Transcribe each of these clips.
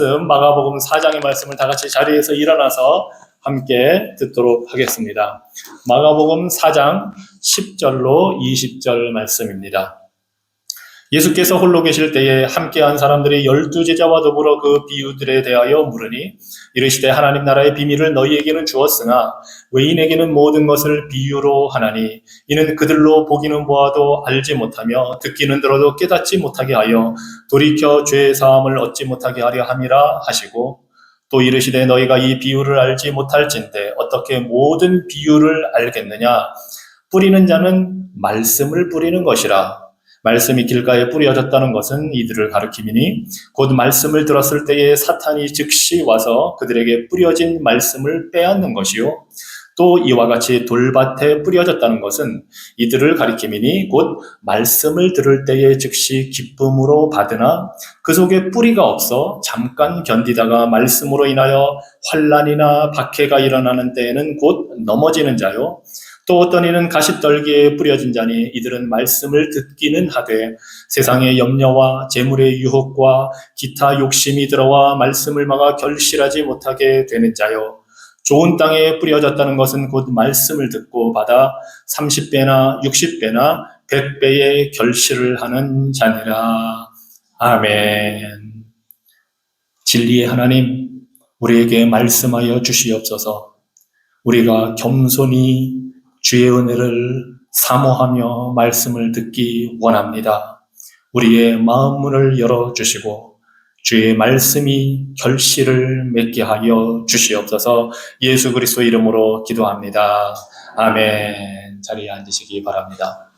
마가복음 4장의 말씀을 다 같이 자리에서 일어나서 함께 듣도록 하겠습니다. 마가복음 4장 10절로 20절 말씀입니다. 예수께서 홀로 계실 때에 함께한 사람들이 12제자와 더불어 그 비유들에 대하여 물으니 이르시되 하나님 나라의 비밀을 너희에게는 주었으나 외인에게는 모든 것을 비유로 하나니 이는 그들로 보기는 보아도 알지 못하며 듣기는 들어도 깨닫지 못하게 하여 돌이켜 죄 사함을 얻지 못하게 하려 함이라 하시고 또 이르시되 너희가 이 비유를 알지 못할진대 어떻게 모든 비유를 알겠느냐 뿌리는 자는 말씀을 뿌리는 것이라. 말씀이 길가에 뿌려졌다는 것은 이들을 가리킴이니 곧 말씀을 들었을 때에 사탄이 즉시 와서 그들에게 뿌려진 말씀을 빼앗는 것이요 또 이와 같이 돌밭에 뿌려졌다는 것은 이들을 가리킴이니 곧 말씀을 들을 때에 즉시 기쁨으로 받으나 그 속에 뿌리가 없어 잠깐 견디다가 말씀으로 인하여 환난이나 박해가 일어나는 때에는 곧 넘어지는 자요 또 어떤 이는 가시떨기에 뿌려진 자니 이들은 말씀을 듣기는 하되 세상의 염려와 재물의 유혹과 기타 욕심이 들어와 말씀을 막아 결실하지 못하게 되는 자요 좋은 땅에 뿌려졌다는 것은 곧 말씀을 듣고 받아 30배나 60배나 100배의 결실을 하는 자니라. 아멘. 진리의 하나님, 우리에게 말씀하여 주시옵소서. 우리가 겸손히 주의 은혜를 사모하며 말씀을 듣기 원합니다. 우리의 마음 문을 열어주시고 주의 말씀이 결실을 맺게 하여 주시옵소서. 예수 그리스도 이름으로 기도합니다. 아멘. 자리에 앉으시기 바랍니다.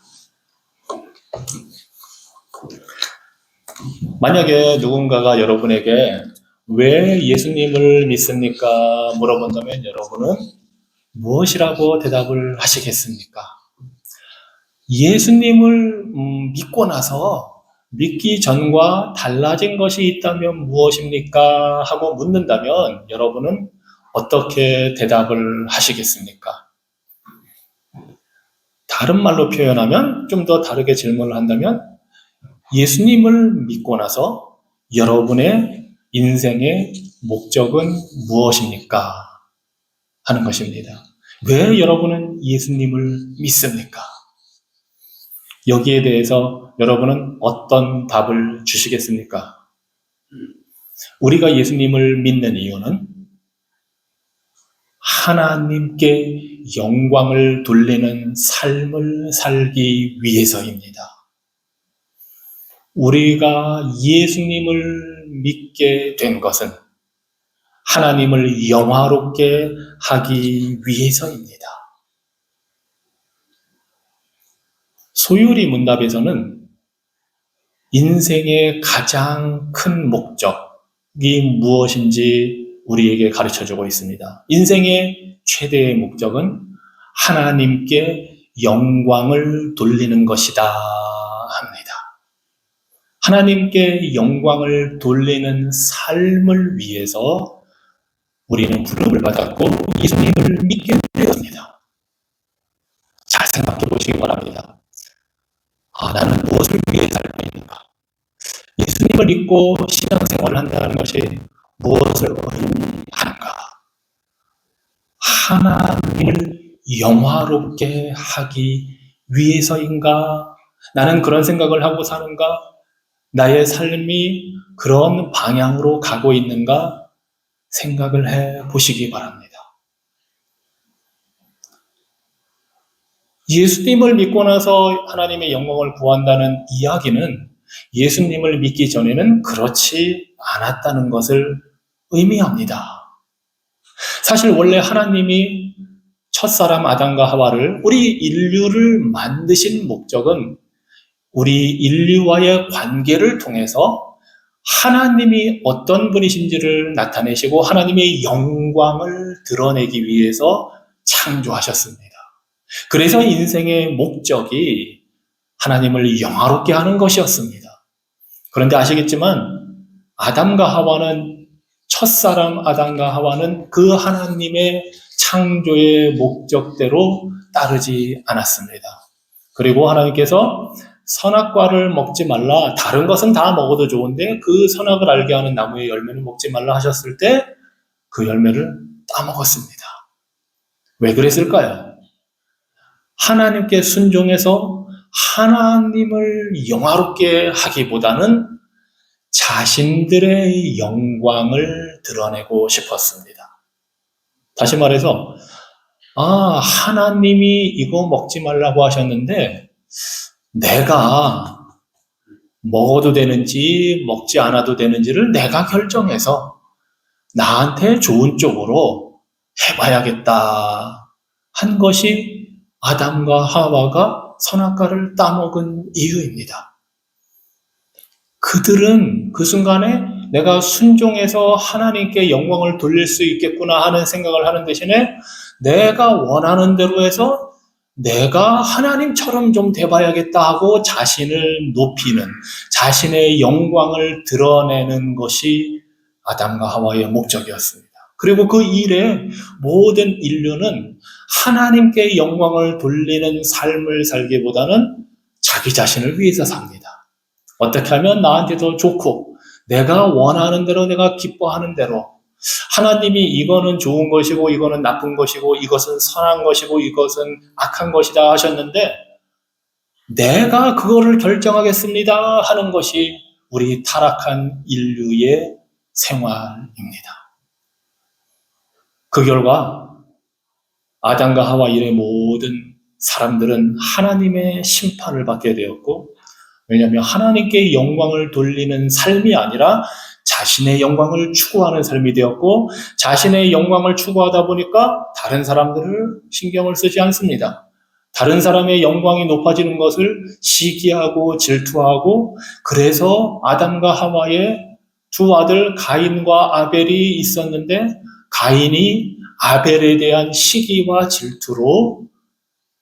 만약에 누군가가 여러분에게 왜 예수님을 믿습니까? 물어본다면 여러분은 무엇이라고 대답을 하시겠습니까? 예수님을 믿고 나서 믿기 전과 달라진 것이 있다면 무엇입니까? 하고 묻는다면 여러분은 어떻게 대답을 하시겠습니까? 다른 말로 표현하면 좀 더 다르게 질문을 한다면 예수님을 믿고 나서 여러분의 인생의 목적은 무엇입니까? 하는 것입니다. 왜 여러분은 예수님을 믿습니까? 여기에 대해서 여러분은 어떤 답을 주시겠습니까? 우리가 예수님을 믿는 이유는 하나님께 영광을 돌리는 삶을 살기 위해서입니다. 우리가 예수님을 믿게 된 것은 하나님을 영화롭게 하기 위해서입니다. 소유리 문답에서는 인생의 가장 큰 목적이 무엇인지 우리에게 가르쳐주고 있습니다. 인생의 최대의 목적은 하나님께 영광을 돌리는 것이다 합니다. 하나님께 영광을 돌리는 삶을 위해서 우리는 부름을 받았고 예수님을 믿게 되었습니다. 잘 생각해 보시기 바랍니다. 나는 무엇을 위해 살고 있는가? 예수님을 믿고 신앙생활을 한다는 것이 무엇을 의미하는가? 하나님을 영화롭게 하기 위해서인가? 나는 그런 생각을 하고 사는가? 나의 삶이 그런 방향으로 가고 있는가? 생각을 해 보시기 바랍니다. 예수님을 믿고 나서 하나님의 영광을 구한다는 이야기는 예수님을 믿기 전에는 그렇지 않았다는 것을 의미합니다. 사실 원래 하나님이 첫사람 아담과 하와를 우리 인류를 만드신 목적은 우리 인류와의 관계를 통해서 하나님이 어떤 분이신지를 나타내시고 하나님의 영광을 드러내기 위해서 창조하셨습니다. 그래서 인생의 목적이 하나님을 영화롭게 하는 것이었습니다. 그런데 아시겠지만 첫사람 아담과 하와는 그 하나님의 창조의 목적대로 따르지 않았습니다. 그리고 하나님께서 선악과를 먹지 말라. 다른 것은 다 먹어도 좋은데 그 선악을 알게 하는 나무의 열매는 먹지 말라 하셨을 때 그 열매를 따먹었습니다. 왜 그랬을까요? 하나님께 순종해서 하나님을 영화롭게 하기보다는 자신들의 영광을 드러내고 싶었습니다. 다시 말해서 하나님이 이거 먹지 말라고 하셨는데 내가 먹어도 되는지 먹지 않아도 되는지를 내가 결정해서 나한테 좋은 쪽으로 해봐야겠다 한 것이 아담과 하와가 선악과를 따먹은 이유입니다. 그들은 그 순간에 내가 순종해서 하나님께 영광을 돌릴 수 있겠구나 하는 생각을 하는 대신에 내가 원하는 대로 해서 내가 하나님처럼 좀 돼봐야겠다 하고 자신을 높이는, 자신의 영광을 드러내는 것이 아담과 하와의 목적이었습니다. 그리고 그 일에 모든 인류는 하나님께 영광을 돌리는 삶을 살기보다는 자기 자신을 위해서 삽니다. 어떻게 하면 나한테 더 좋고 내가 원하는 대로 내가 기뻐하는 대로 하나님이 이거는 좋은 것이고 이거는 나쁜 것이고 이것은 선한 것이고 이것은 악한 것이다 하셨는데 내가 그거를 결정하겠습니다 하는 것이 우리 타락한 인류의 생활입니다. 그 결과 아담과 하와 이래 모든 사람들은 하나님의 심판을 받게 되었고, 왜냐하면 하나님께 영광을 돌리는 삶이 아니라 자신의 영광을 추구하는 삶이 되었고, 자신의 영광을 추구하다 보니까 다른 사람들을 신경을 쓰지 않습니다. 다른 사람의 영광이 높아지는 것을 시기하고 질투하고, 그래서 아담과 하와의 두 아들 가인과 아벨이 있었는데 가인이 아벨에 대한 시기와 질투로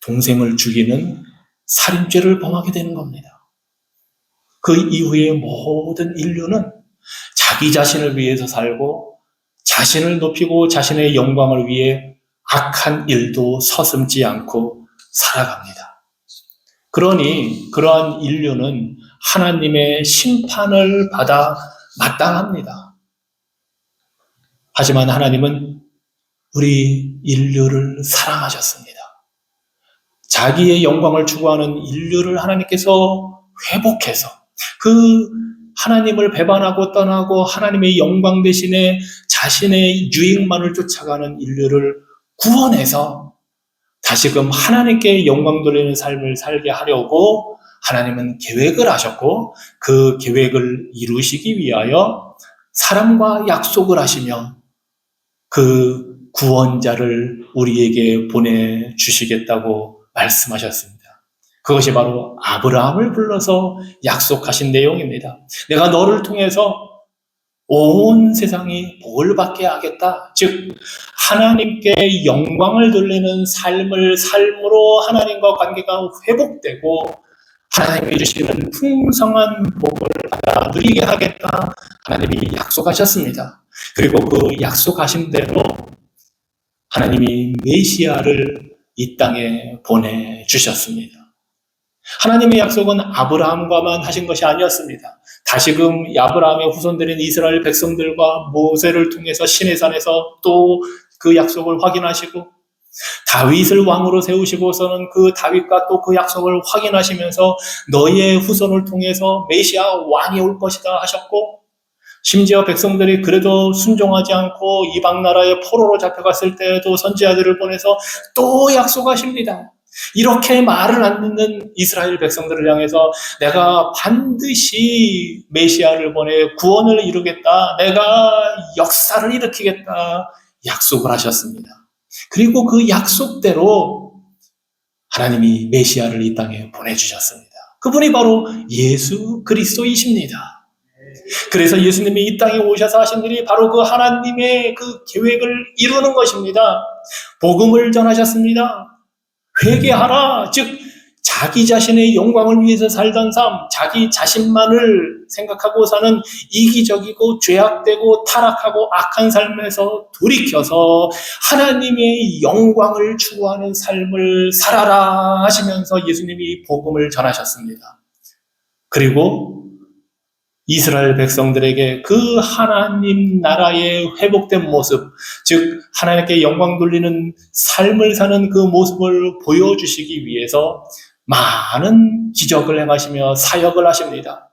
동생을 죽이는 살인죄를 범하게 되는 겁니다. 그 이후에 모든 인류는 자기 자신을 위해서 살고 자신을 높이고 자신의 영광을 위해 악한 일도 서슴지 않고 살아갑니다. 그러니 그러한 인류는 하나님의 심판을 받아 마땅합니다. 하지만 하나님은 우리 인류를 사랑하셨습니다. 자기의 영광을 추구하는 인류를 하나님께서 회복해서 그 하나님을 배반하고 떠나고 하나님의 영광 대신에 자신의 유익만을 쫓아가는 인류를 구원해서 다시금 하나님께 영광 돌리는 삶을 살게 하려고 하나님은 계획을 하셨고, 그 계획을 이루시기 위하여 사람과 약속을 하시며 그 구원자를 우리에게 보내주시겠다고 말씀하셨습니다. 그것이 바로 아브라함을 불러서 약속하신 내용입니다. 내가 너를 통해서 온 세상이 복을 받게 하겠다. 즉 하나님께 영광을 돌리는 삶으로 하나님과 관계가 회복되고 하나님이 주시는 풍성한 복을 받아 누리게 하겠다. 하나님이 약속하셨습니다. 그리고 그 약속하신 대로 하나님이 메시아를 이 땅에 보내주셨습니다. 하나님의 약속은 아브라함과만 하신 것이 아니었습니다. 다시금 아브라함의 후손들인 이스라엘 백성들과 모세를 통해서 시내산에서 또 그 약속을 확인하시고 다윗을 왕으로 세우시고서는 그 다윗과 또 그 약속을 확인하시면서 너희의 후손을 통해서 메시아 왕이 올 것이다 하셨고, 심지어 백성들이 그래도 순종하지 않고 이방 나라의 포로로 잡혀갔을 때에도 선지자들을 보내서 또 약속하십니다. 이렇게 말을 안 듣는 이스라엘 백성들을 향해서 내가 반드시 메시아를 보내 구원을 이루겠다. 내가 역사를 일으키겠다. 약속을 하셨습니다. 그리고 그 약속대로 하나님이 메시아를 이 땅에 보내주셨습니다. 그분이 바로 예수 그리스도이십니다. 그래서 예수님이 이 땅에 오셔서 하신 일이 바로 그 하나님의 그 계획을 이루는 것입니다. 복음을 전하셨습니다. 회개하라. 즉 자기 자신의 영광을 위해서 살던 삶, 자기 자신만을 생각하고 사는 이기적이고 죄악되고 타락하고 악한 삶에서 돌이켜서 하나님의 영광을 추구하는 삶을 살아라 하시면서 예수님이 복음을 전하셨습니다. 그리고 이스라엘 백성들에게 그 하나님 나라의 회복된 모습, 즉 하나님께 영광 돌리는 삶을 사는 그 모습을 보여주시기 위해서 많은 기적을 행하시며 사역을 하십니다.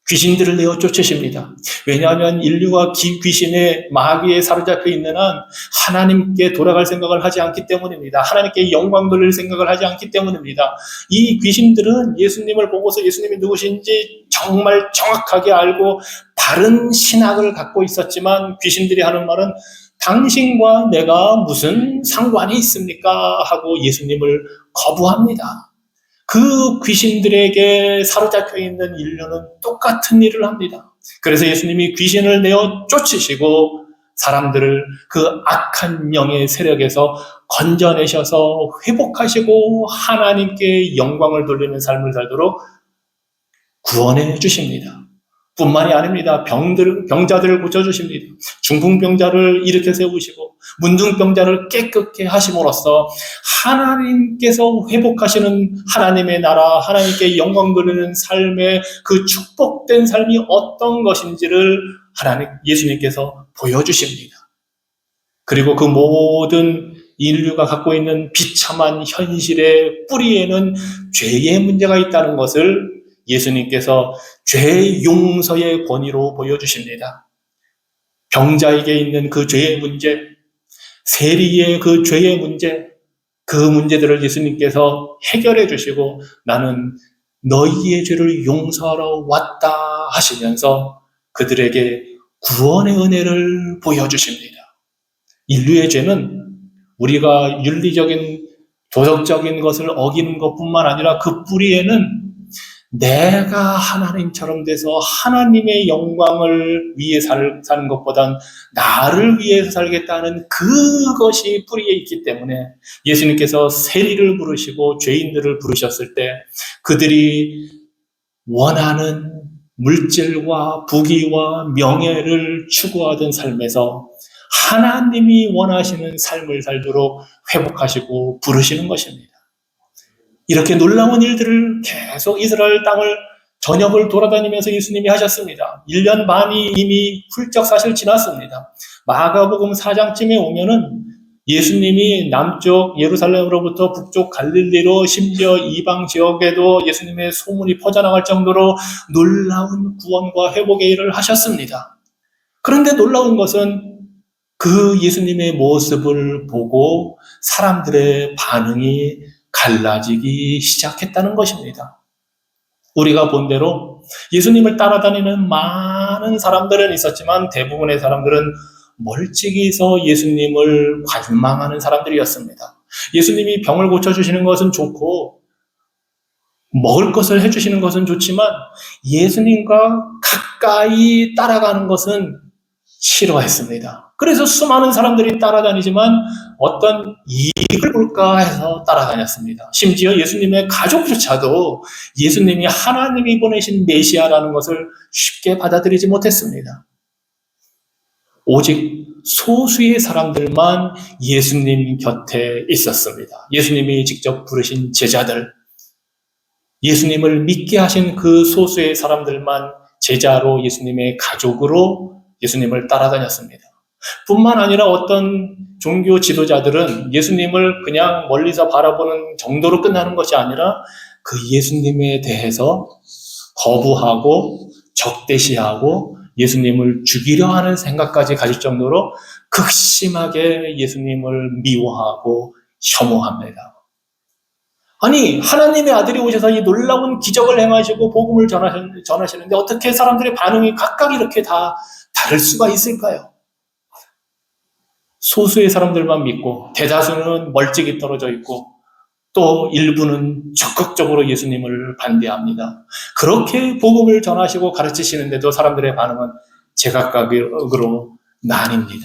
귀신들을 내어 쫓으십니다. 왜냐하면 인류가 귀신의 마귀에 사로잡혀 있는 한 하나님께 돌아갈 생각을 하지 않기 때문입니다. 하나님께 영광 돌릴 생각을 하지 않기 때문입니다. 이 귀신들은 예수님을 보고서 예수님이 누구신지 정말 정확하게 알고 바른 신학을 갖고 있었지만 귀신들이 하는 말은 당신과 내가 무슨 상관이 있습니까? 하고 예수님을 거부합니다. 그 귀신들에게 사로잡혀 있는 인류는 똑같은 일을 합니다. 그래서 예수님이 귀신을 내어 쫓으시고 사람들을 그 악한 영의 세력에서 건져내셔서 회복하시고 하나님께 영광을 돌리는 삶을 살도록 구원해 주십니다. 뿐만이 아닙니다. 병자들을 고쳐주십니다. 중풍병자를 일으켜 세우시고 문둥병자를 깨끗게 하심으로써 하나님께서 회복하시는 하나님의 나라, 하나님께 영광 돌리는 삶의 그 축복된 삶이 어떤 것인지를 예수님께서 보여주십니다. 그리고 그 모든 인류가 갖고 있는 비참한 현실의 뿌리에는 죄의 문제가 있다는 것을 예수님께서 죄 용서의 권위로 보여주십니다. 병자에게 있는 그 죄의 문제, 세리의 그 죄의 문제, 그 문제들을 예수님께서 해결해 주시고 나는 너희의 죄를 용서하러 왔다 하시면서 그들에게 구원의 은혜를 보여주십니다. 인류의 죄는 우리가 윤리적인 도덕적인 것을 어기는 것뿐만 아니라 그 뿌리에는 내가 하나님처럼 돼서 하나님의 영광을 위해 사는 것보단 나를 위해서 살겠다는 그것이 뿌리에 있기 때문에 예수님께서 세리를 부르시고 죄인들을 부르셨을 때 그들이 원하는 물질과 부귀와 명예를 추구하던 삶에서 하나님이 원하시는 삶을 살도록 회복하시고 부르시는 것입니다. 이렇게 놀라운 일들을 계속 이스라엘 땅을 전역을 돌아다니면서 예수님이 하셨습니다. 1년 반이 이미 훌쩍 사실 지났습니다. 마가복음 4장쯤에 오면은 예수님이 남쪽 예루살렘으로부터 북쪽 갈릴리로 심지어 이방 지역에도 예수님의 소문이 퍼져나갈 정도로 놀라운 구원과 회복의 일을 하셨습니다. 그런데 놀라운 것은 그 예수님의 모습을 보고 사람들의 반응이 갈라지기 시작했다는 것입니다. 우리가 본 대로 예수님을 따라다니는 많은 사람들은 있었지만 대부분의 사람들은 멀찍이서 예수님을 관망하는 사람들이었습니다. 예수님이 병을 고쳐주시는 것은 좋고 먹을 것을 해주시는 것은 좋지만 예수님과 가까이 따라가는 것은 싫어했습니다. 그래서 수많은 사람들이 따라다니지만 어떤 이익을 볼까 해서 따라다녔습니다. 심지어 예수님의 가족조차도 예수님이 하나님이 보내신 메시아라는 것을 쉽게 받아들이지 못했습니다. 오직 소수의 사람들만 예수님 곁에 있었습니다. 예수님이 직접 부르신 제자들, 예수님을 믿게 하신 그 소수의 사람들만 제자로 예수님의 가족으로 예수님을 따라다녔습니다. 뿐만 아니라 어떤 종교 지도자들은 예수님을 그냥 멀리서 바라보는 정도로 끝나는 것이 아니라 그 예수님에 대해서 거부하고 적대시하고 예수님을 죽이려 하는 생각까지 가질 정도로 극심하게 예수님을 미워하고 혐오합니다. 아니, 하나님의 아들이 오셔서 이 놀라운 기적을 행하시고 복음을 전하시는데 어떻게 사람들의 반응이 각각 이렇게 다 다를 수가 있을까요? 소수의 사람들만 믿고 대다수는 멀찍이 떨어져 있고 또 일부는 적극적으로 예수님을 반대합니다. 그렇게 복음을 전하시고 가르치시는데도 사람들의 반응은 제각각으로 나뉩니다.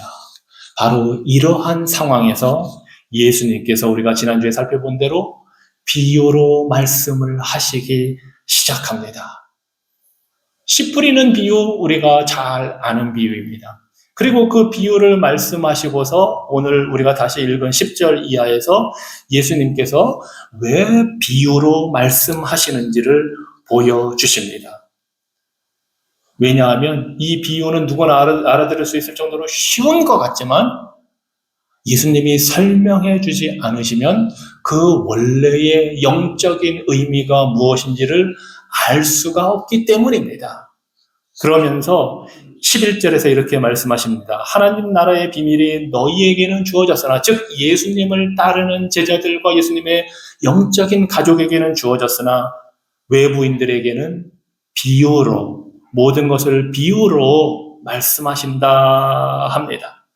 바로 이러한 상황에서 예수님께서 우리가 지난주에 살펴본 대로 비유로 말씀을 하시기 시작합니다. 씨 뿌리는 비유, 우리가 잘 아는 비유입니다. 그리고 그 비유를 말씀하시고서 오늘 우리가 다시 읽은 10절 이하에서 예수님께서 왜 비유로 말씀하시는지를 보여주십니다. 왜냐하면 이 비유는 누구나 알아들을 수 있을 정도로 쉬운 것 같지만 예수님이 설명해 주지 않으시면 그 원래의 영적인 의미가 무엇인지를 알 수가 없기 때문입니다. 그러면서 11절에서 이렇게 말씀하십니다. 하나님 나라의 비밀이 너희에게는 주어졌으나, 즉 예수님을 따르는 제자들과 예수님의 영적인 가족에게는 주어졌으나 외부인들에게는 비유로, 모든 것을 비유로 말씀하신다 합니다.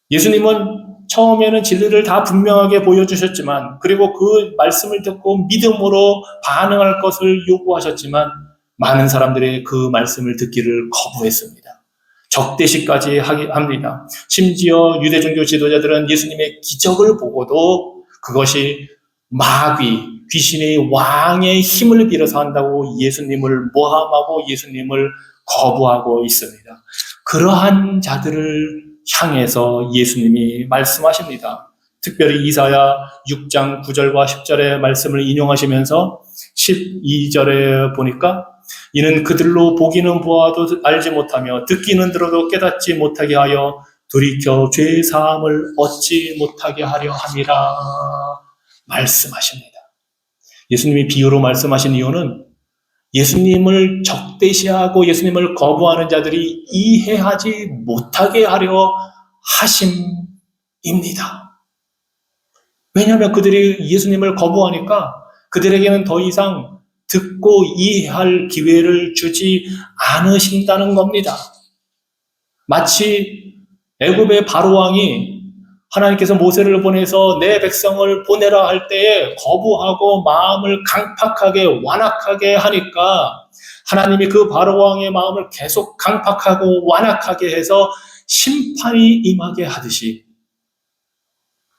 예수님은 처음에는 진리를 다 분명하게 보여주셨지만, 그리고 그 말씀을 듣고 믿음으로 반응할 것을 요구하셨지만 많은 사람들이 그 말씀을 듣기를 거부했습니다. 적대시까지 합니다. 심지어 유대종교 지도자들은 예수님의 기적을 보고도 그것이 마귀, 귀신의 왕의 힘을 빌어서 한다고 예수님을 모함하고 예수님을 거부하고 있습니다. 그러한 자들을 향해서 예수님이 말씀하십니다. 특별히 이사야 6장 9절과 10절의 말씀을 인용하시면서 12절에 보니까 이는 그들로 보기는 보아도 알지 못하며 듣기는 들어도 깨닫지 못하게 하여 돌이켜 죄 사함을 얻지 못하게 하려 함이라 말씀하십니다. 예수님이 비유로 말씀하신 이유는 예수님을 적대시하고 예수님을 거부하는 자들이 이해하지 못하게 하려 하심입니다. 왜냐하면 그들이 예수님을 거부하니까 그들에게는 더 이상 듣고 이해할 기회를 주지 않으신다는 겁니다. 마치 애굽의 바로왕이 하나님께서 모세를 보내서 내 백성을 보내라 할 때에 거부하고 마음을 강팍하게 완악하게 하니까 하나님이 그 바로왕의 마음을 계속 강팍하고 완악하게 해서 심판이 임하게 하듯이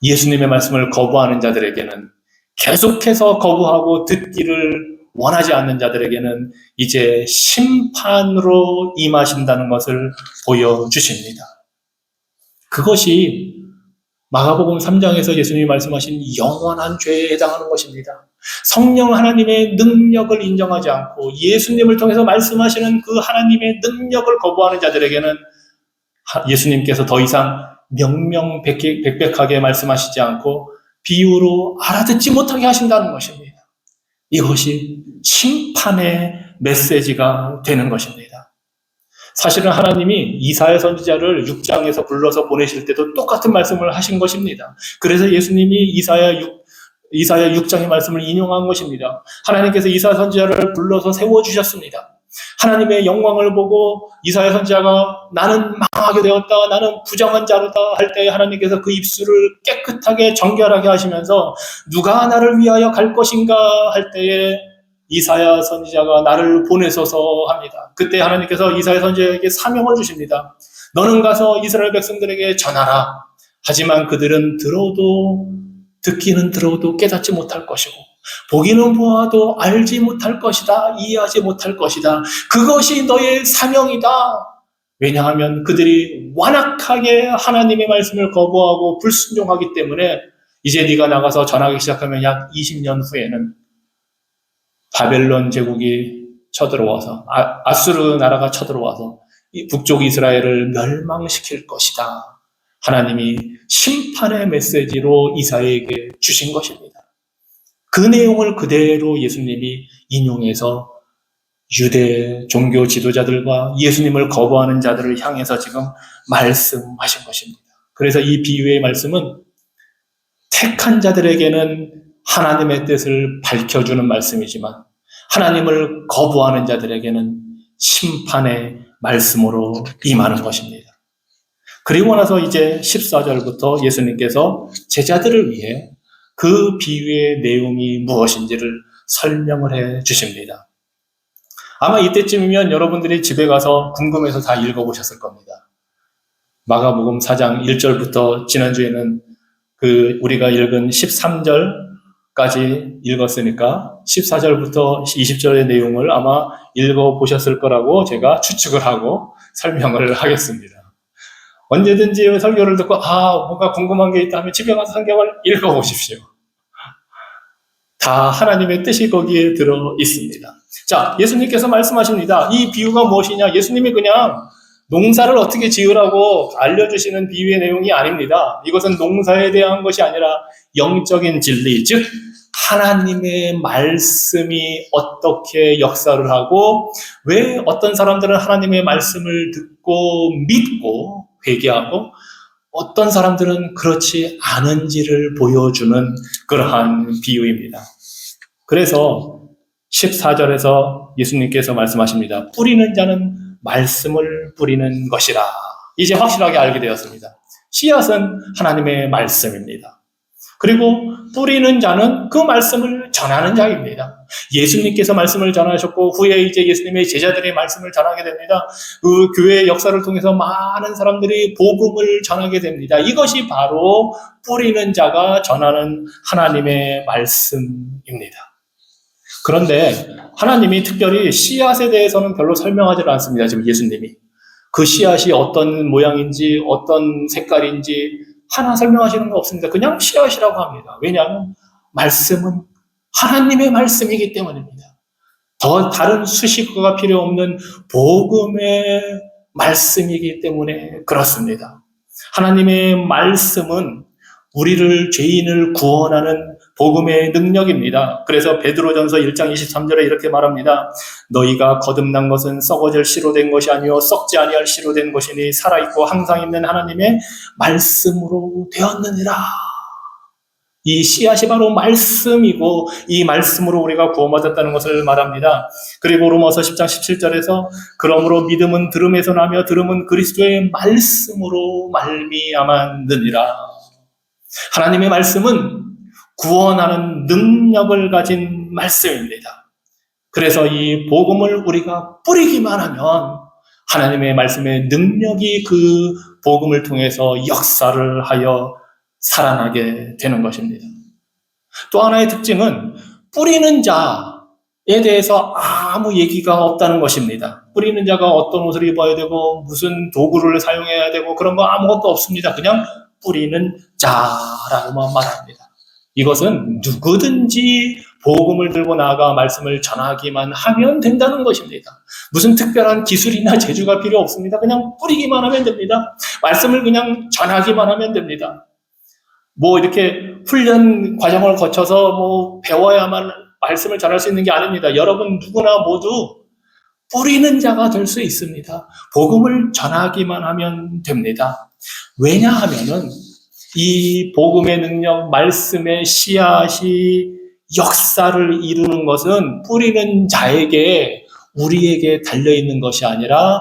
예수님의 말씀을 거부하는 자들에게는, 계속해서 거부하고 듣기를 원하지 않는 자들에게는 이제 심판으로 임하신다는 것을 보여주십니다. 그것이 마가복음 3장에서 예수님이 말씀하신 영원한 죄에 해당하는 것입니다. 성령 하나님의 능력을 인정하지 않고 예수님을 통해서 말씀하시는 그 하나님의 능력을 거부하는 자들에게는 예수님께서 더 이상 명명백백하게 말씀하시지 않고 비유로 알아듣지 못하게 하신다는 것입니다. 이것이 심판의 메시지가 되는 것입니다. 사실은 하나님이 이사야 선지자를 6장에서 불러서 보내실 때도 똑같은 말씀을 하신 것입니다. 그래서 예수님이 이사야 6장의 말씀을 인용한 것입니다. 하나님께서 이사야 선지자를 불러서 세워주셨습니다. 하나님의 영광을 보고 이사야 선지자가 나는 망하게 되었다, 나는 부정한 자로다 할 때 하나님께서 그 입술을 깨끗하게 정결하게 하시면서 누가 나를 위하여 갈 것인가 할 때에 이사야 선지자가 나를 보내소서 합니다. 그때 하나님께서 이사야 선지자에게 사명을 주십니다. 너는 가서 이스라엘 백성들에게 전하라. 하지만 그들은 듣기는 들어도 깨닫지 못할 것이고 보기는 보아도 알지 못할 것이다. 이해하지 못할 것이다. 그것이 너의 사명이다. 왜냐하면 그들이 완악하게 하나님의 말씀을 거부하고 불순종하기 때문에 이제 네가 나가서 전하기 시작하면 약 20년 후에는 바벨론 제국이 쳐들어와서 아수르 나라가 쳐들어와서 이 북쪽 이스라엘을 멸망시킬 것이다. 하나님이 심판의 메시지로 이사야에게 주신 것입니다. 그 내용을 그대로 예수님이 인용해서 유대 종교 지도자들과 예수님을 거부하는 자들을 향해서 지금 말씀하신 것입니다. 그래서 이 비유의 말씀은 택한 자들에게는 하나님의 뜻을 밝혀주는 말씀이지만 하나님을 거부하는 자들에게는 심판의 말씀으로 임하는 것입니다. 그리고 나서 이제 14절부터 예수님께서 제자들을 위해 그 비유의 내용이 무엇인지를 설명을 해 주십니다. 아마 이때쯤이면 여러분들이 집에 가서 궁금해서 다 읽어보셨을 겁니다. 마가복음 4장 1절부터 지난주에는 우리가 읽은 13절까지 읽었으니까 14절부터 20절의 내용을 아마 읽어보셨을 거라고 제가 추측을 하고 설명을 하겠습니다. 언제든지 설교를 듣고 뭔가 궁금한 게 있다면 집에 가서 성경을 읽어보십시오. 다 하나님의 뜻이 거기에 들어 있습니다. 자, 예수님께서 말씀하십니다. 이 비유가 무엇이냐? 예수님이 그냥 농사를 어떻게 지으라고 알려주시는 비유의 내용이 아닙니다. 이것은 농사에 대한 것이 아니라 영적인 진리, 즉 하나님의 말씀이 어떻게 역사를 하고 왜 어떤 사람들은 하나님의 말씀을 듣고 믿고 회개하고 어떤 사람들은 그렇지 않은지를 보여주는 그러한 비유입니다. 그래서 14절에서 예수님께서 말씀하십니다. 뿌리는 자는 말씀을 뿌리는 것이라. 이제 확실하게 알게 되었습니다. 씨앗은 하나님의 말씀입니다. 그리고 뿌리는 자는 그 말씀을 전하는 자입니다. 예수님께서 말씀을 전하셨고 후에 이제 예수님의 제자들이 말씀을 전하게 됩니다. 그 교회의 역사를 통해서 많은 사람들이 복음을 전하게 됩니다. 이것이 바로 뿌리는 자가 전하는 하나님의 말씀입니다. 그런데 하나님이 특별히 씨앗에 대해서는 별로 설명하지 않습니다. 지금 예수님이. 그 씨앗이 어떤 모양인지 어떤 색깔인지 하나 설명하시는 거 없습니다. 그냥 씨앗이라고 합니다. 왜냐하면 말씀은 하나님의 말씀이기 때문입니다. 더 다른 수식어가 필요 없는 복음의 말씀이기 때문에 그렇습니다. 하나님의 말씀은 우리를 죄인을 구원하는 복음의 능력입니다. 그래서 베드로전서 1장 23절에 이렇게 말합니다. 너희가 거듭난 것은 썩어질 씨로 된 것이 아니요 썩지 아니할 씨로 된 것이니 살아있고 항상 있는 하나님의 말씀으로 되었느니라. 이 씨앗이 바로 말씀이고 이 말씀으로 우리가 구원받았다는 것을 말합니다. 그리고 로마서 10장 17절에서 그러므로 믿음은 들음에서 나며 들음은 그리스도의 말씀으로 말미암았느니라. 하나님의 말씀은 구원하는 능력을 가진 말씀입니다. 그래서 이 복음을 우리가 뿌리기만 하면 하나님의 말씀의 능력이 그 복음을 통해서 역사를 하여 살아나게 되는 것입니다. 또 하나의 특징은 뿌리는 자에 대해서 아무 얘기가 없다는 것입니다. 뿌리는 자가 어떤 옷을 입어야 되고 무슨 도구를 사용해야 되고 그런 거 아무것도 없습니다. 그냥 뿌리는 자라고만 말합니다. 이것은 누구든지 복음을 들고 나아가 말씀을 전하기만 하면 된다는 것입니다. 무슨 특별한 기술이나 재주가 필요 없습니다. 그냥 뿌리기만 하면 됩니다. 말씀을 그냥 전하기만 하면 됩니다. 이렇게 훈련 과정을 거쳐서 배워야만 말씀을 전할 수 있는 게 아닙니다. 여러분 누구나 모두 뿌리는 자가 될 수 있습니다. 복음을 전하기만 하면 됩니다. 왜냐하면은 이 복음의 능력, 말씀의 씨앗이 역사를 이루는 것은 뿌리는 자에게 우리에게 달려있는 것이 아니라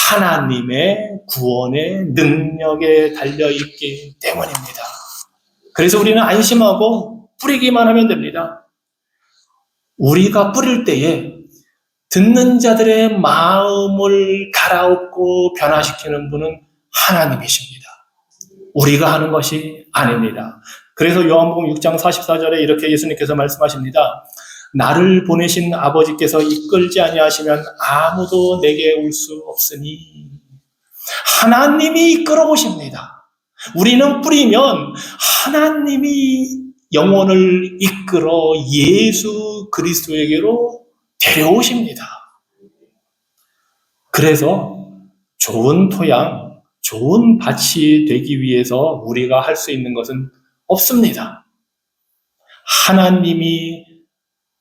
하나님의 구원의 능력에 달려있기 때문입니다. 그래서 우리는 안심하고 뿌리기만 하면 됩니다. 우리가 뿌릴 때에 듣는 자들의 마음을 갈아엎고 변화시키는 분은 하나님이십니다. 우리가 하는 것이 아닙니다. 그래서 요한복음 6장 44절에 이렇게 예수님께서 말씀하십니다. 나를 보내신 아버지께서 이끌지 아니하시면 아무도 내게 올 수 없으니 하나님이 이끌어 오십니다. 우리는 뿌리면 하나님이 영혼을 이끌어 예수 그리스도에게로 데려오십니다. 그래서 좋은 토양, 좋은 밭이 되기 위해서 우리가 할 수 있는 것은 없습니다. 하나님이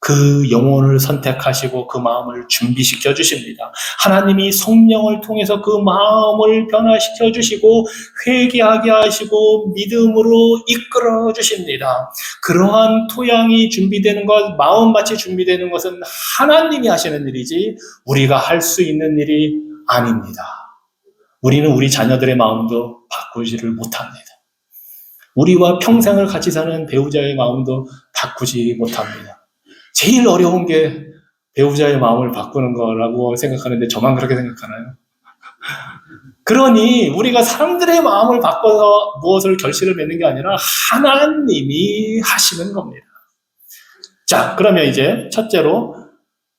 그 영혼을 선택하시고 그 마음을 준비시켜 주십니다. 하나님이 성령을 통해서 그 마음을 변화시켜 주시고 회개하게 하시고 믿음으로 이끌어 주십니다. 그러한 토양이 준비되는 것, 마음밭이 준비되는 것은 하나님이 하시는 일이지 우리가 할 수 있는 일이 아닙니다. 우리는 우리 자녀들의 마음도 바꾸지를 못합니다. 우리와 평생을 같이 사는 배우자의 마음도 바꾸지 못합니다. 제일 어려운 게 배우자의 마음을 바꾸는 거라고 생각하는데 저만 그렇게 생각하나요? 그러니 우리가 사람들의 마음을 바꿔서 무엇을 결실을 맺는 게 아니라 하나님이 하시는 겁니다. 자, 그러면 이제 첫째로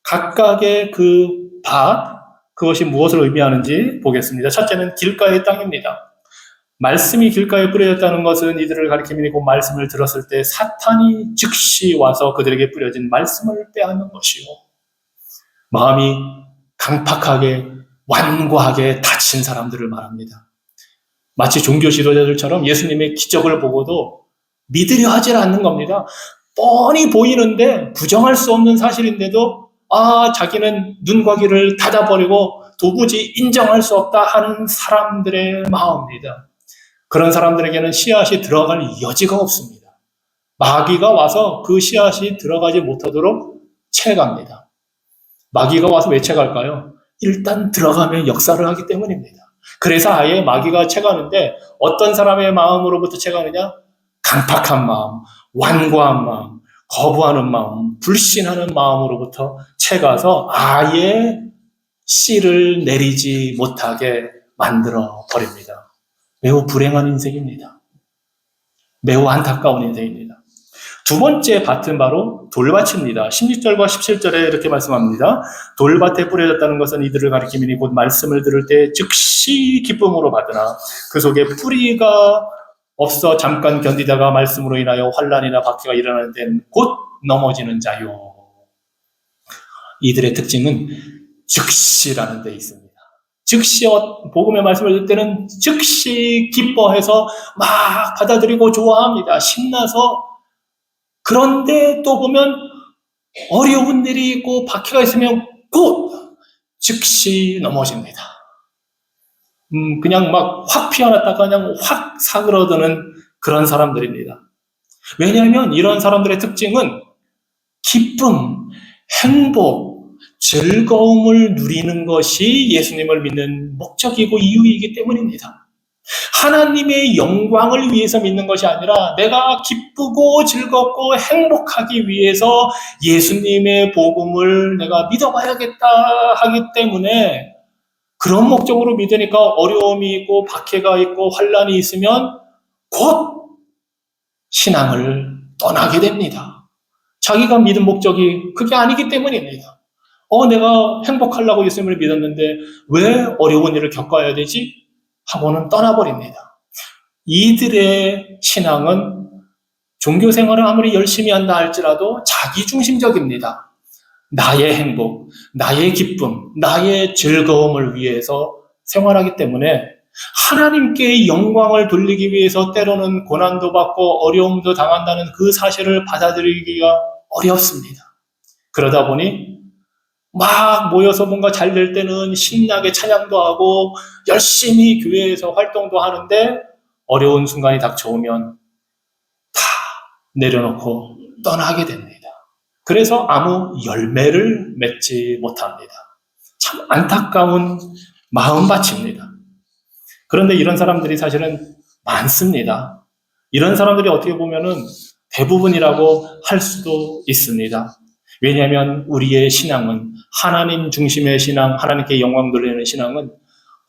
각각의 그 밭, 그것이 무엇을 의미하는지 보겠습니다. 첫째는 길가의 땅입니다. 말씀이 길가에 뿌려졌다는 것은 이들을 가리키는 곧 말씀을 들었을 때 사탄이 즉시 와서 그들에게 뿌려진 말씀을 빼앗는 것이요. 마음이 강팍하게 완고하게 닫힌 사람들을 말합니다. 마치 종교 지도자들처럼 예수님의 기적을 보고도 믿으려 하질 않는 겁니다. 뻔히 보이는데 부정할 수 없는 사실인데도 자기는 눈과 귀를 닫아버리고 도무지 인정할 수 없다 하는 사람들의 마음입니다. 그런 사람들에게는 씨앗이 들어갈 여지가 없습니다. 마귀가 와서 그 씨앗이 들어가지 못하도록 채갑니다. 마귀가 와서 왜 채갈까요? 일단 들어가면 역사를 하기 때문입니다. 그래서 아예 마귀가 채가는데 어떤 사람의 마음으로부터 채가느냐? 강팍한 마음, 완고한 마음, 거부하는 마음, 불신하는 마음으로부터 채가서 아예 씨를 내리지 못하게 만들어 버립니다. 매우 불행한 인생입니다. 매우 안타까운 인생입니다. 두 번째 밭은 바로 돌밭입니다. 16절과 17절에 이렇게 말씀합니다. 돌밭에 뿌려졌다는 것은 이들을 가리킴이니 곧 말씀을 들을 때 즉시 기쁨으로 받으나 그 속에 뿌리가 없어 잠깐 견디다가 말씀으로 인하여 환난이나 박해가 일어나는 데는 곧 넘어지는 자요. 이들의 특징은 즉시라는 데 있습니다. 즉시 복음의 말씀을 듣을 때는 즉시 기뻐해서 막 받아들이고 좋아합니다. 신나서. 그런데 또 보면 어려운 일이 있고 박해가 있으면 곧 즉시 넘어집니다. 그냥 막 확 피어났다가 그냥 확 사그러드는 그런 사람들입니다. 왜냐하면 이런 사람들의 특징은 기쁨, 행복, 즐거움을 누리는 것이 예수님을 믿는 목적이고 이유이기 때문입니다. 하나님의 영광을 위해서 믿는 것이 아니라 내가 기쁘고 즐겁고 행복하기 위해서 예수님의 복음을 내가 믿어봐야겠다 하기 때문에 그런 목적으로 믿으니까 어려움이 있고 박해가 있고 환난이 있으면 곧 신앙을 떠나게 됩니다. 자기가 믿은 목적이 그게 아니기 때문입니다. 내가 행복하려고 예수님을 믿었는데 왜 어려운 일을 겪어야 되지? 하고는 떠나버립니다. 이들의 신앙은 종교 생활을 아무리 열심히 한다 할지라도 자기중심적입니다. 나의 행복, 나의 기쁨, 나의 즐거움을 위해서 생활하기 때문에 하나님께 영광을 돌리기 위해서 때로는 고난도 받고 어려움도 당한다는 그 사실을 받아들이기가 어렵습니다. 그러다 보니 막 모여서 뭔가 잘 될 때는 신나게 찬양도 하고 열심히 교회에서 활동도 하는데 어려운 순간이 닥쳐오면 다 내려놓고 떠나게 됩니다. 그래서 아무 열매를 맺지 못합니다. 참 안타까운 마음밭입니다. 그런데 이런 사람들이 사실은 많습니다. 이런 사람들이 어떻게 보면은 대부분이라고 할 수도 있습니다. 왜냐하면 우리의 신앙은 하나님 중심의 신앙, 하나님께 영광 돌리는 신앙은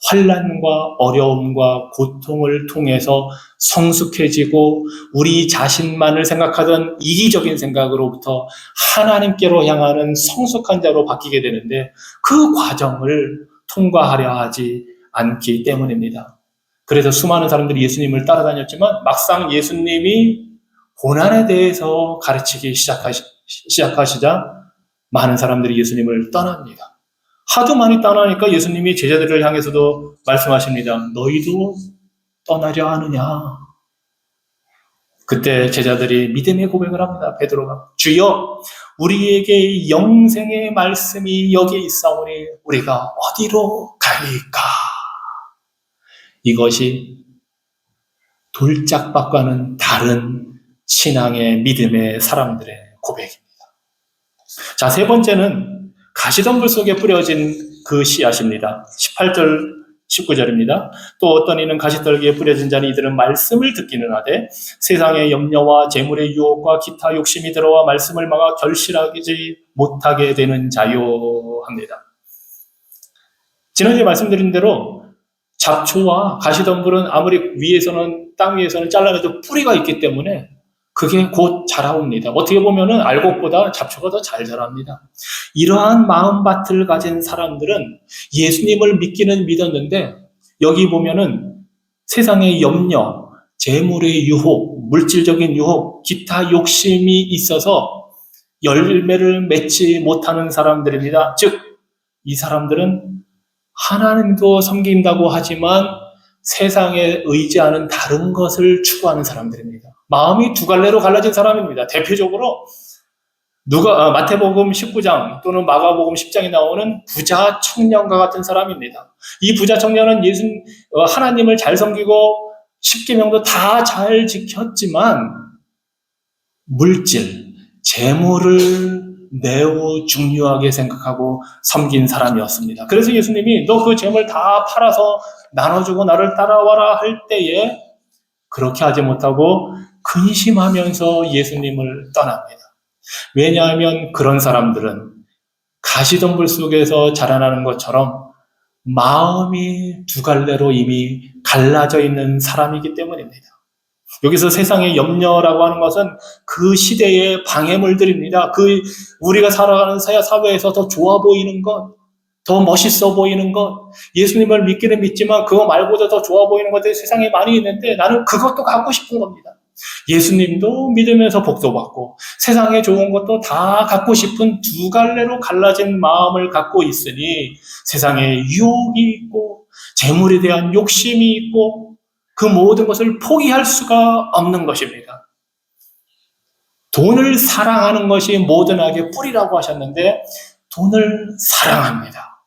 환난과 어려움과 고통을 통해서 성숙해지고 우리 자신만을 생각하던 이기적인 생각으로부터 하나님께로 향하는 성숙한 자로 바뀌게 되는데 그 과정을 통과하려 하지 않기 때문입니다. 그래서 수많은 사람들이 예수님을 따라다녔지만 막상 예수님이 고난에 대해서 가르치기 시작하시자 많은 사람들이 예수님을 떠납니다. 하도 많이 떠나니까 예수님이 제자들을 향해서도 말씀하십니다. 너희도 떠나려 하느냐? 그때 제자들이 믿음의 고백을 합니다. 베드로가 주여 우리에게 영생의 말씀이 여기에 있사오니 우리가 어디로 가리까? 이것이 돌짝밭과는 다른 신앙의 믿음의 사람들의 고백입니다. 자, 세 번째는 가시덤불 속에 뿌려진 그 씨앗입니다. 18절, 19절입니다. 또 어떤 이는 가시떨기에 뿌려진 자니 이들은 말씀을 듣기는 하되 세상의 염려와 재물의 유혹과 기타 욕심이 들어와 말씀을 막아 결실하지 못하게 되는 자요 합니다. 지난주에 말씀드린 대로 잡초와 가시덤불은 아무리 땅 위에서는 잘라내도 뿌리가 있기 때문에 그게 곧 자라옵니다. 어떻게 보면은 알곡보다 잡초가 더 잘 자랍니다. 이러한 마음밭을 가진 사람들은 예수님을 믿기는 믿었는데 여기 보면은 세상의 염려, 재물의 유혹, 물질적인 유혹, 기타 욕심이 있어서 열매를 맺지 못하는 사람들입니다. 즉 이 사람들은 하나님도 섬긴다고 하지만 세상에 의지하는 다른 것을 추구하는 사람들입니다. 마음이 두 갈래로 갈라진 사람입니다. 대표적으로 마태복음 19장 또는 마가복음 10장에 나오는 부자 청년과 같은 사람입니다. 이 부자 청년은 하나님을 잘 섬기고 십계명도 다 잘 지켰지만 물질, 재물을 매우 중요하게 생각하고 섬긴 사람이었습니다. 그래서 예수님이 너 그 재물 다 팔아서 나눠주고 나를 따라와라 할 때에 그렇게 하지 못하고 근심하면서 예수님을 떠납니다. 왜냐하면 그런 사람들은 가시덤불 속에서 자라나는 것처럼 마음이 두 갈래로 이미 갈라져 있는 사람이기 때문입니다. 여기서 세상의 염려라고 하는 것은 그 시대의 방해물들입니다. 우리가 살아가는 사회에서 더 좋아 보이는 것, 더 멋있어 보이는 것, 예수님을 믿기는 믿지만 그거 말고도 더 좋아 보이는 것들이 세상에 많이 있는데 나는 그것도 갖고 싶은 겁니다. 예수님도 믿으면서 복도 받고 세상에 좋은 것도 다 갖고 싶은 두 갈래로 갈라진 마음을 갖고 있으니 세상에 유혹이 있고 재물에 대한 욕심이 있고 그 모든 것을 포기할 수가 없는 것입니다. 돈을 사랑하는 것이 모든 악의 뿌리라고 하셨는데 돈을 사랑합니다.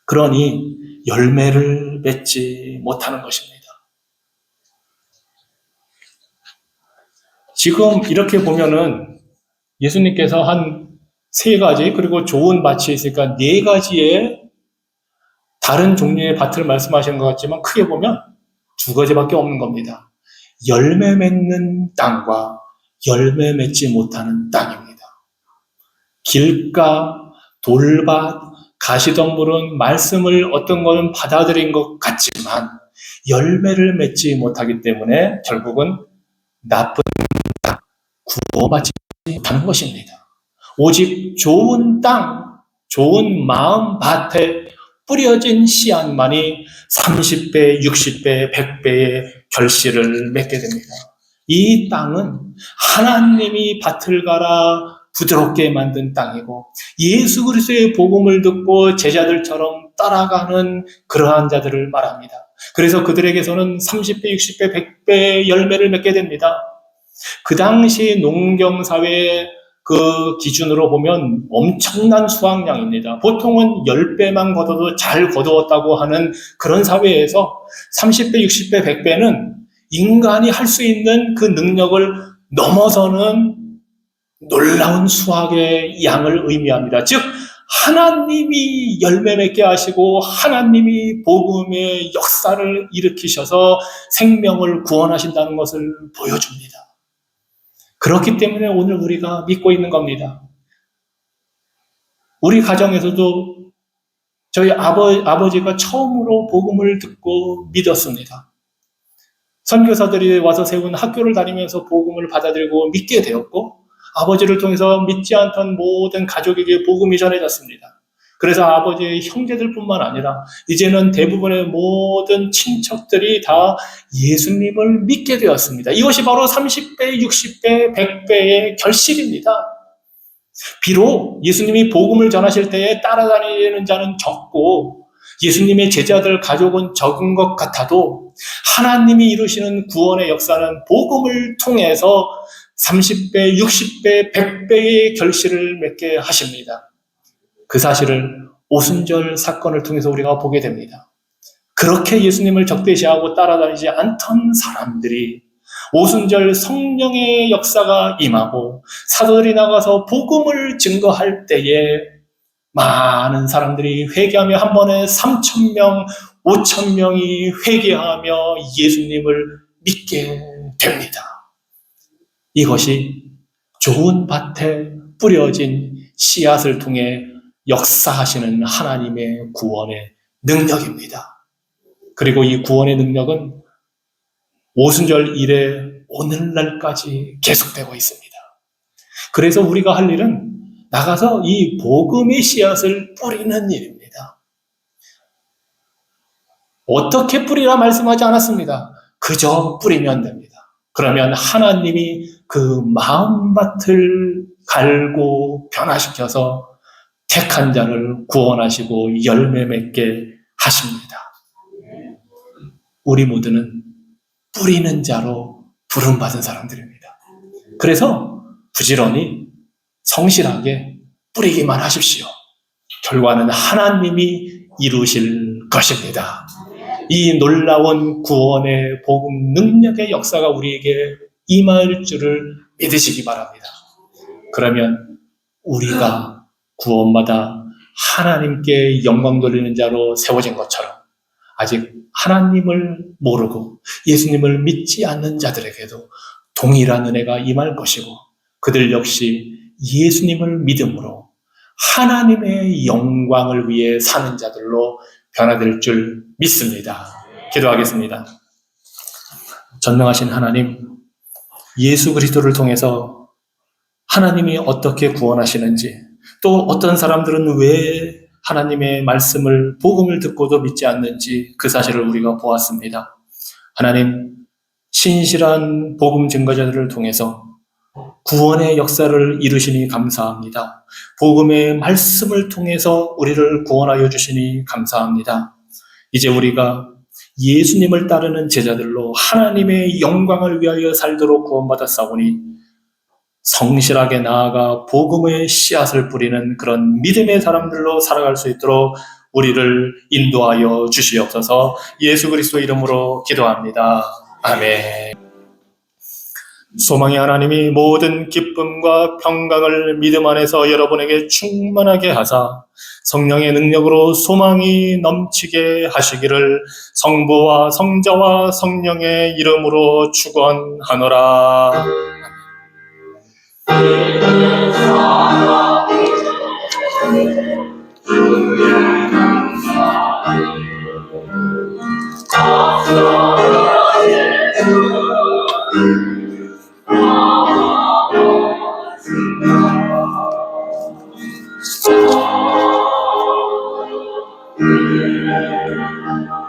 그러니 열매를 맺지 못하는 것입니다. 지금 이렇게 보면은 예수님께서 한 3가지 그리고 좋은 밭이 있으니까 4가지의 다른 종류의 밭을 말씀하신 것 같지만 크게 보면 2가지밖에 없는 겁니다. 열매 맺는 땅과 열매 맺지 못하는 땅입니다. 길가, 돌밭, 가시덤불은 말씀을 어떤 거는 받아들인 것 같지만 열매를 맺지 못하기 때문에 결국은 나쁜 땅, 구원받지 못하는 것입니다. 오직 좋은 땅, 좋은 마음 밭에 뿌려진 씨앗만이 30배, 60배, 100배의 결실을 맺게 됩니다. 이 땅은 하나님이 밭을 갈아 부드럽게 만든 땅이고 예수 그리스도의 복음을 듣고 제자들처럼 따라가는 그러한 자들을 말합니다. 그래서 그들에게서는 30배, 60배, 100배의 열매를 맺게 됩니다. 그 당시 농경사회의 그 기준으로 보면 엄청난 수확량입니다. 보통은 10배만 거둬도 잘 거두었다고 하는 그런 사회에서 30배, 60배, 100배는 인간이 할 수 있는 그 능력을 넘어서는 놀라운 수확의 양을 의미합니다. 즉 하나님이 열매 맺게 하시고 하나님이 복음의 역사를 일으키셔서 생명을 구원하신다는 것을 보여줍니다. 그렇기 때문에 오늘 우리가 믿고 있는 겁니다. 우리 가정에서도 저희 아버지가 처음으로 복음을 듣고 믿었습니다. 선교사들이 와서 세운 학교를 다니면서 복음을 받아들이고 믿게 되었고 아버지를 통해서 믿지 않던 모든 가족에게 복음이 전해졌습니다. 그래서 아버지의 형제들뿐만 아니라 이제는 대부분의 모든 친척들이 다 예수님을 믿게 되었습니다. 이것이 바로 30배, 60배, 100배의 결실입니다. 비록 예수님이 복음을 전하실 때에 따라다니는 자는 적고 예수님의 제자들 가족은 적은 것 같아도 하나님이 이루시는 구원의 역사는 복음을 통해서 30배, 60배, 100배의 결실을 맺게 하십니다. 그 사실을 오순절 사건을 통해서 우리가 보게 됩니다. 그렇게 예수님을 적대시하고 따라다니지 않던 사람들이 오순절 성령의 역사가 임하고 사도들이 나가서 복음을 증거할 때에 많은 사람들이 회개하며 한 번에 3,000명, 5,000명이 회개하며 예수님을 믿게 됩니다. 이것이 좋은 밭에 뿌려진 씨앗을 통해 역사하시는 하나님의 구원의 능력입니다. 그리고 이 구원의 능력은 오순절 이래 오늘날까지 계속되고 있습니다. 그래서 우리가 할 일은 나가서 이 복음의 씨앗을 뿌리는 일입니다. 어떻게 뿌리라 말씀하지 않았습니다. 그저 뿌리면 됩니다. 그러면 하나님이 그 마음밭을 갈고 변화시켜서 택한 자를 구원하시고 열매 맺게 하십니다. 우리 모두는 뿌리는 자로 부름받은 사람들입니다. 그래서 부지런히 성실하게 뿌리기만 하십시오. 결과는 하나님이 이루실 것입니다. 이 놀라운 구원의 복음 능력의 역사가 우리에게 임할 줄을 믿으시기 바랍니다. 그러면 우리가 구원마다 하나님께 영광 돌리는 자로 세워진 것처럼 아직 하나님을 모르고 예수님을 믿지 않는 자들에게도 동일한 은혜가 임할 것이고 그들 역시 예수님을 믿음으로 하나님의 영광을 위해 사는 자들로 변화될 줄 믿습니다. 기도하겠습니다. 전능하신 하나님, 예수 그리스도를 통해서 하나님이 어떻게 구원하시는지, 또 어떤 사람들은 왜 하나님의 말씀을, 복음을 듣고도 믿지 않는지 그 사실을 우리가 보았습니다. 하나님, 신실한 복음 증거자들을 통해서 구원의 역사를 이루시니 감사합니다. 복음의 말씀을 통해서 우리를 구원하여 주시니 감사합니다. 이제 우리가 예수님을 따르는 제자들로 하나님의 영광을 위하여 살도록 구원받았사오니 성실하게 나아가 복음의 씨앗을 뿌리는 그런 믿음의 사람들로 살아갈 수 있도록 우리를 인도하여 주시옵소서. 예수 그리스도 이름으로 기도합니다. 아멘. 소망의 하나님이 모든 기쁨과 평강을 믿음 안에서 여러분에게 충만하게 하사 성령의 능력으로 소망이 넘치게 하시기를 성부와 성자와 성령의 이름으로 축원하노라.